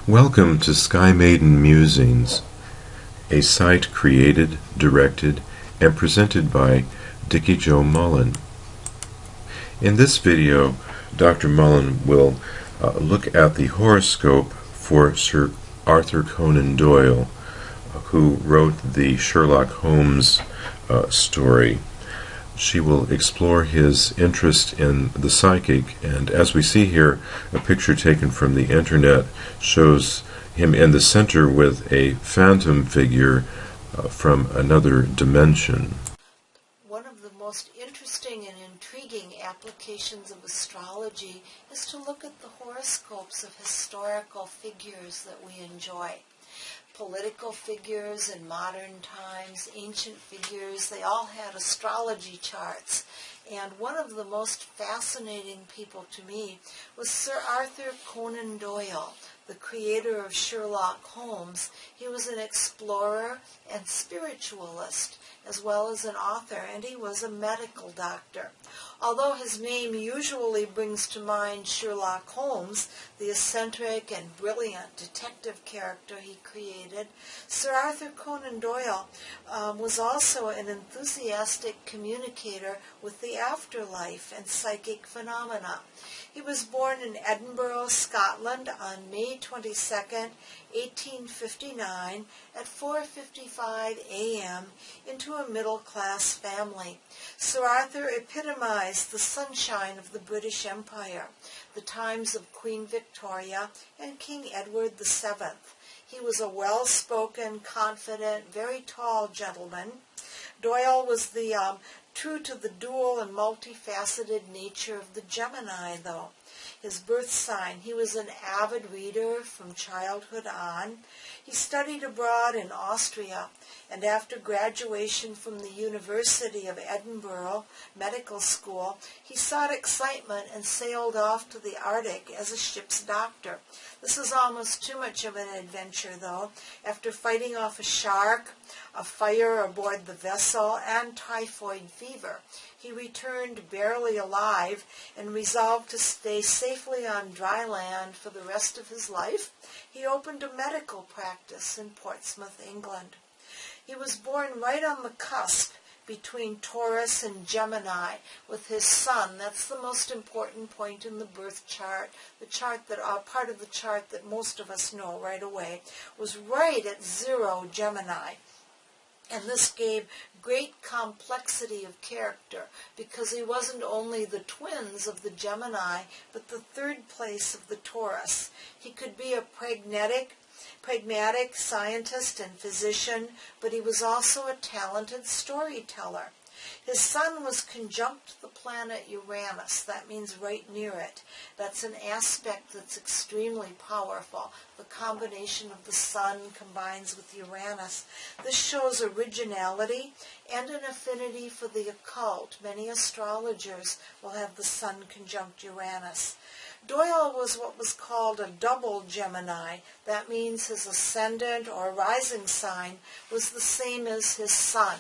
Welcome to Sky Maiden Musings, a site created, directed, and presented by Dickie Joe Mullen. In this video, Dr. Mullen will look at the horoscope for Sir Arthur Conan Doyle, who wrote the Sherlock Holmes story. She will explore his interest in the psychic, and as we see here, a picture taken from the internet shows him in the center with a phantom figure from another dimension. One of the most interesting and intriguing applications of astrology is to look at the horoscopes of historical figures that we enjoy. Political figures in modern times, ancient figures, they all had astrology charts. And one of the most fascinating people to me was Sir Arthur Conan Doyle, the creator of Sherlock Holmes. He was an explorer and spiritualist, as well as an author, and he was a medical doctor. Although his name usually brings to mind Sherlock Holmes, the eccentric and brilliant detective character he created, Sir Arthur Conan Doyle was also an enthusiastic communicator with the afterlife and psychic phenomena. He was born in Edinburgh, Scotland on May 22nd, 1859 at 4:55 a.m. into a middle-class family. Sir Arthur epitomized the sunshine of the British Empire, the times of Queen Victoria and King Edward VII. He was a well-spoken, confident, very tall gentleman. Doyle was true to the dual and multifaceted nature of the Gemini, though. His birth sign, he was an avid reader from childhood on. He studied abroad in Austria, and after graduation from the University of Edinburgh Medical School, he sought excitement and sailed off to the Arctic as a ship's doctor. This is almost too much of an adventure, though. After fighting off a shark, a fire aboard the vessel, and typhoid fever, he returned barely alive and resolved to stay safely on dry land for the rest of his life. He opened a medical practice in Portsmouth, England. He was born right on the cusp between Taurus and Gemini with his sun. That's the most important point in the birth chart. The chart that part of the chart that most of us know right away was right at 0 Gemini. And this gave great complexity of character because he wasn't only the twins of the Gemini, but the third place of the Taurus. He could be a pragmatic scientist and physician, but he was also a talented storyteller. His sun was conjunct the planet Uranus. That means right near it. That's an aspect that's extremely powerful. The combination of the sun combines with Uranus. This shows originality and an affinity for the occult. Many astrologers will have the sun conjunct Uranus. Doyle was what was called a double Gemini. That means his ascendant or rising sign was the same as his sun.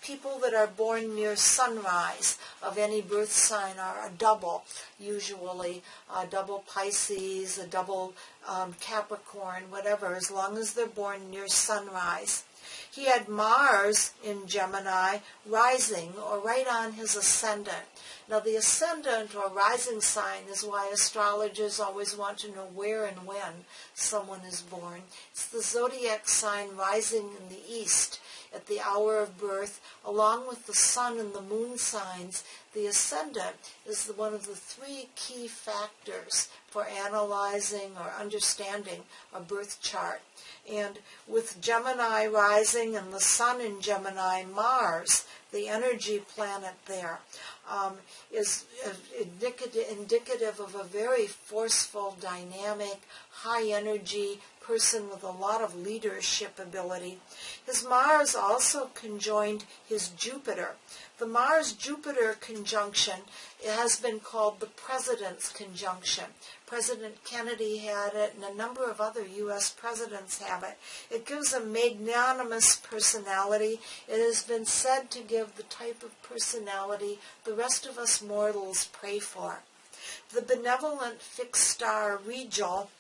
People that are born near sunrise of any birth sign are a double, usually a double Pisces, a double Capricorn, whatever, as long as they're born near sunrise. He had Mars in Gemini rising or right on his ascendant. Now the ascendant or rising sign is why astrologers always want to know where and when someone is born. It's the zodiac sign rising in the east at the hour of birth, along with the sun and the moon signs. The ascendant is one of the 3 key factors for analyzing or understanding a birth chart. And with Gemini rising and the sun in Gemini, Mars, the energy planet there, is indicative of a very forceful, dynamic, high-energy person with a lot of leadership ability. His Mars also conjoined his Jupiter. The Mars-Jupiter conjunction has been called the President's Conjunction. President Kennedy had it, and a number of other U.S. presidents have it. It gives a magnanimous personality. It has been said to give the type of personality the rest of us mortals pray for. The benevolent fixed star Regal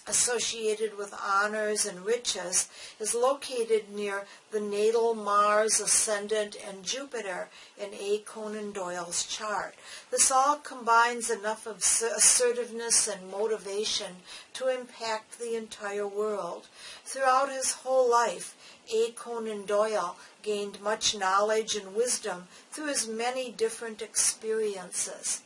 associated with honors and riches, is located near the natal Mars ascendant and Jupiter in A. Conan Doyle's chart. This all combines enough of assertiveness and motivation to impact the entire world. Throughout his whole life, A. Conan Doyle gained much knowledge and wisdom through his many different experiences.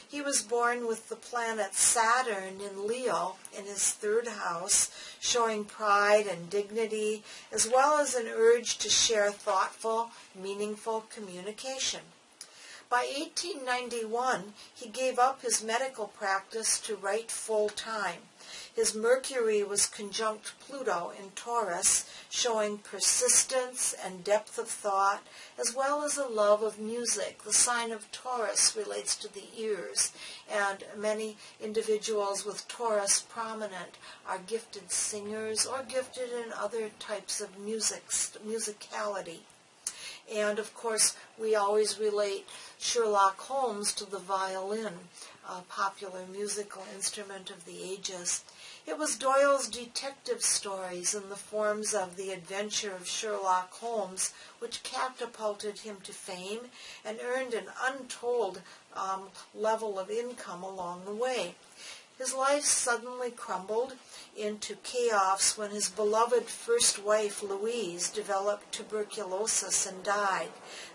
He was born with the planet Saturn in Leo in his third house, showing pride and dignity, as well as an urge to share thoughtful, meaningful communication. By 1891, he gave up his medical practice to write full-time. His Mercury was conjunct Pluto in Taurus, showing persistence and depth of thought, as well as a love of music. The sign of Taurus relates to the ears, and many individuals with Taurus prominent are gifted singers or gifted in other types of musicality. And, of course, we always relate Sherlock Holmes to the violin, a popular musical instrument of the ages. It was Doyle's detective stories in the forms of The Adventure of Sherlock Holmes which catapulted him to fame and earned an untold level of income along the way. His life suddenly crumbled into chaos when his beloved first wife, Louise, developed tuberculosis and died.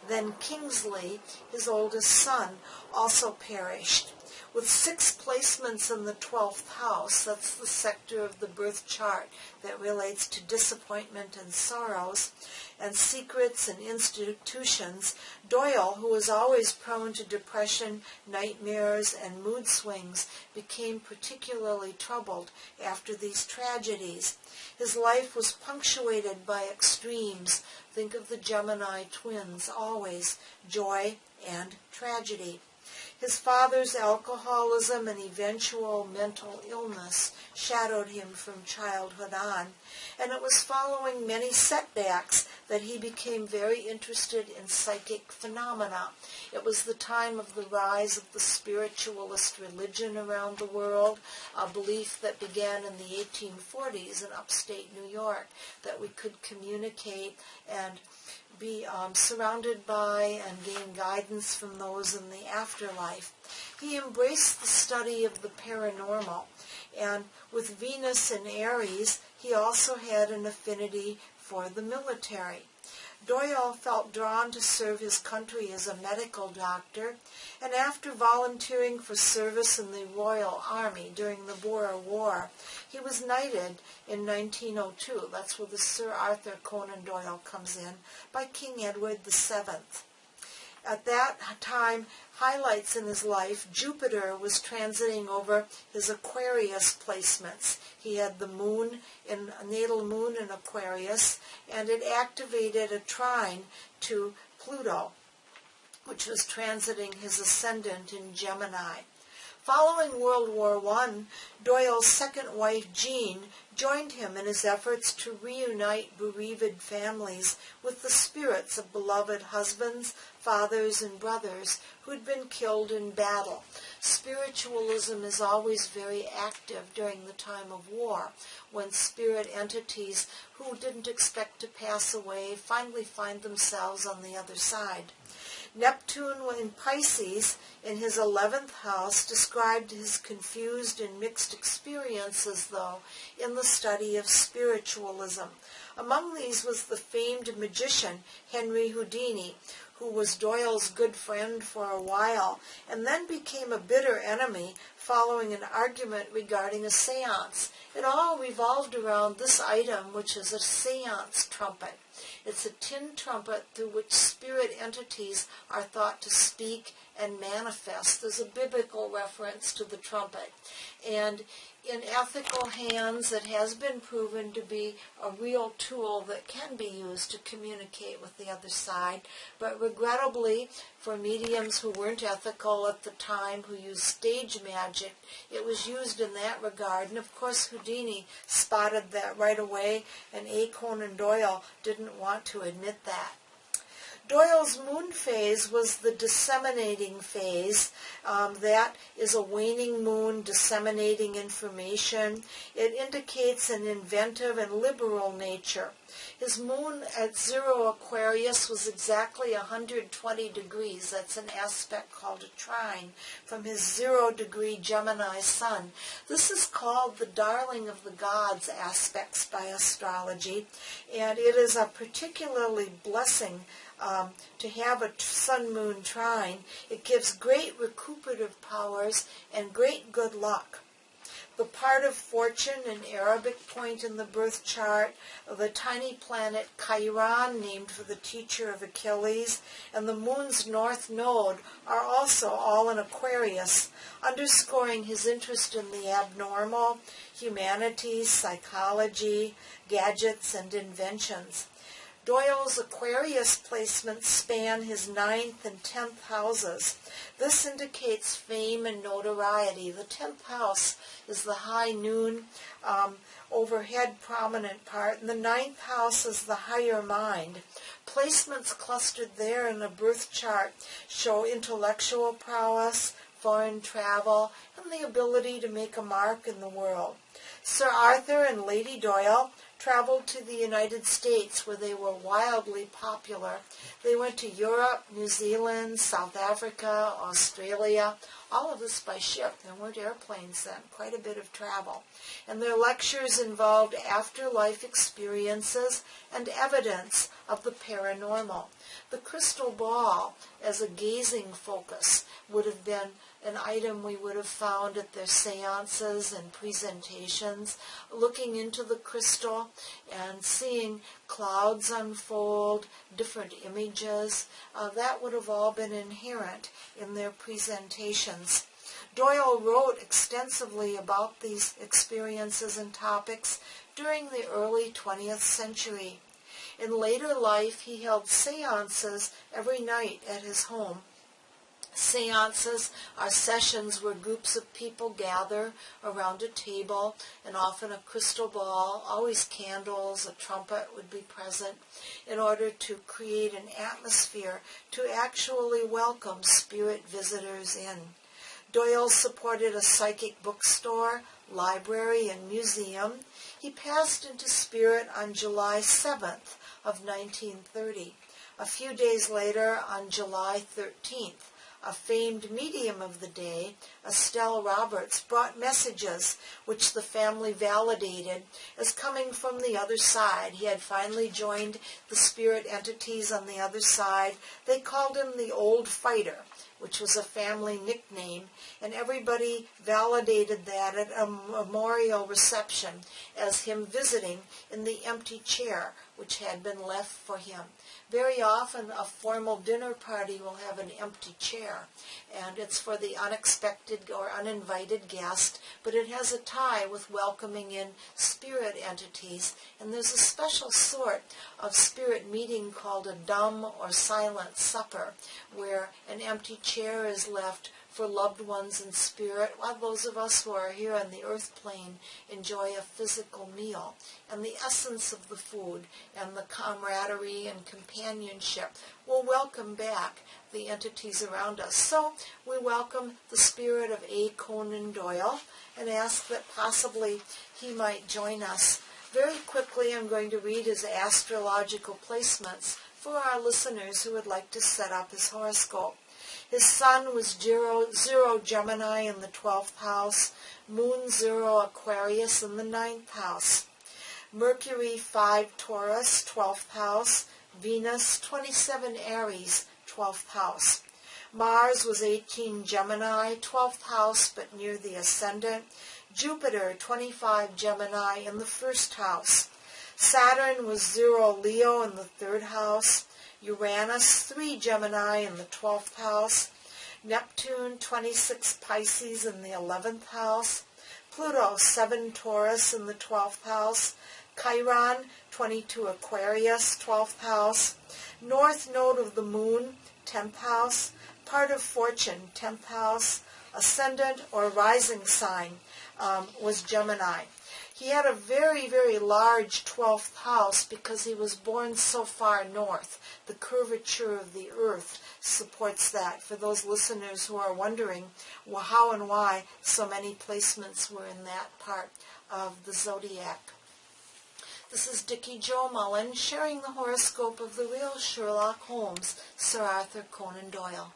Then Kingsley, his oldest son, also perished. With 6 placements in the 12th house, that's the sector of the birth chart that relates to disappointment and sorrows, and secrets and institutions, Doyle, who was always prone to depression, nightmares, and mood swings, became particularly troubled after these tragedies. His life was punctuated by extremes. Think of the Gemini twins, always joy and tragedy. His father's alcoholism and eventual mental illness shadowed him from childhood on, and it was following many setbacks that he became very interested in psychic phenomena. It was the time of the rise of the spiritualist religion around the world, a belief that began in the 1840s in upstate New York, that we could communicate and be surrounded by and gain guidance from those in the afterlife. He embraced the study of the paranormal, and with Venus in Aries, he also had an affinity for the military. Doyle felt drawn to serve his country as a medical doctor, and after volunteering for service in the Royal Army during the Boer War, he was knighted in 1902. That's where the Sir Arthur Conan Doyle comes in, by King Edward VII. At that time, highlights in his life, Jupiter was transiting over his Aquarius placements. He had the natal moon in Aquarius, and it activated a trine to Pluto, which was transiting his ascendant in Gemini. Following World War I, Doyle's second wife, Jean, joined him in his efforts to reunite bereaved families with the spirits of beloved husbands, fathers, and brothers who had been killed in battle. Spiritualism is always very active during the time of war, when spirit entities who didn't expect to pass away finally find themselves on the other side. Neptune in Pisces, in his 11th house, described his confused and mixed experiences, though, in the study of spiritualism. Among these was the famed magician Henry Houdini, who was Doyle's good friend for a while, and then became a bitter enemy following an argument regarding a seance. It all revolved around this item, which is a seance trumpet. It's a tin trumpet through which spirit entities are thought to speak and manifest. There's a biblical reference to the trumpet. And in ethical hands, it has been proven to be a real tool that can be used to communicate with the other side. But regrettably, for mediums who weren't ethical at the time, who used stage magic, it was used in that regard. And of course, Houdini spotted that right away, and A. Conan Doyle didn't want to admit that. Doyle's moon phase was the disseminating phase. That is a waning moon disseminating information. It indicates an inventive and liberal nature. His moon at 0 Aquarius was exactly 120 degrees. That's an aspect called a trine from his 0-degree Gemini sun. This is called the darling of the gods aspects by astrology, and it is a particularly blessing to have a sun-moon trine. It gives great recuperative powers and great good luck. The part of fortune, an Arabic point in the birth chart, the tiny planet Chiron, named for the teacher of Achilles, and the moon's north node are also all in Aquarius, underscoring his interest in the abnormal, humanities, psychology, gadgets, and inventions. Doyle's Aquarius placements span his 9th and 10th houses. This indicates fame and notoriety. The 10th house is the high noon, overhead prominent part, and the 9th house is the higher mind. Placements clustered there in a birth chart show intellectual prowess, foreign travel, and the ability to make a mark in the world. Sir Arthur and Lady Doyle traveled to the United States, where they were wildly popular. They went to Europe, New Zealand, South Africa, Australia, all of this by ship. There weren't airplanes then, quite a bit of travel. And their lectures involved afterlife experiences and evidence of the paranormal. The crystal ball, as a gazing focus, would have been an item we would have found at their seances and presentations, looking into the crystal and seeing clouds unfold, different images. That would have all been inherent in their presentations. Doyle wrote extensively about these experiences and topics during the early 20th century. In later life, he held seances every night at his home. Seances are sessions where groups of people gather around a table and often a crystal ball, always candles, a trumpet would be present, in order to create an atmosphere to actually welcome spirit visitors in. Doyle supported a psychic bookstore, library, and museum. He passed into spirit on July 7th of 1930. A few days later, on July 13th, a famed medium of the day, Estelle Roberts, brought messages which the family validated as coming from the other side. He had finally joined the spirit entities on the other side. They called him the Old Fighter, which was a family nickname, and everybody validated that at a memorial reception as him visiting in the empty chair which had been left for him. Very often a formal dinner party will have an empty chair, and it's for the unexpected or uninvited guest, but it has a tie with welcoming in spirit entities, and there's a special sort of spirit meeting called a dumb or silent supper, where an empty chair is left for loved ones in spirit, while those of us who are here on the earth plane enjoy a physical meal. And the essence of the food and the camaraderie and companionship will welcome back the entities around us. So we welcome the spirit of A. Conan Doyle and ask that possibly he might join us. Very quickly, I'm going to read his astrological placements for our listeners who would like to set up his horoscope. His sun was 0 Gemini in the 12th house, moon 0 Aquarius in the 9th house, Mercury 5 Taurus, 12th house, Venus 27 Aries, 12th house. Mars was 18 Gemini, 12th house but near the ascendant, Jupiter 25 Gemini in the 1st house. Saturn was 0 Leo in the 3rd house, Uranus 3 Gemini in the 12th house, Neptune 26 Pisces in the 11th house, Pluto 7 Taurus in the 12th house, Chiron 22 Aquarius, 12th house, North Node of the Moon, 10th house, part of Fortune, 10th house, Ascendant or rising sign was Gemini. He had a very, very large 12th house because he was born so far north. The curvature of the earth supports that. For those listeners who are wondering how and why so many placements were in that part of the zodiac. This is Dickie Jo Mullen sharing the horoscope of the real Sherlock Holmes, Sir Arthur Conan Doyle.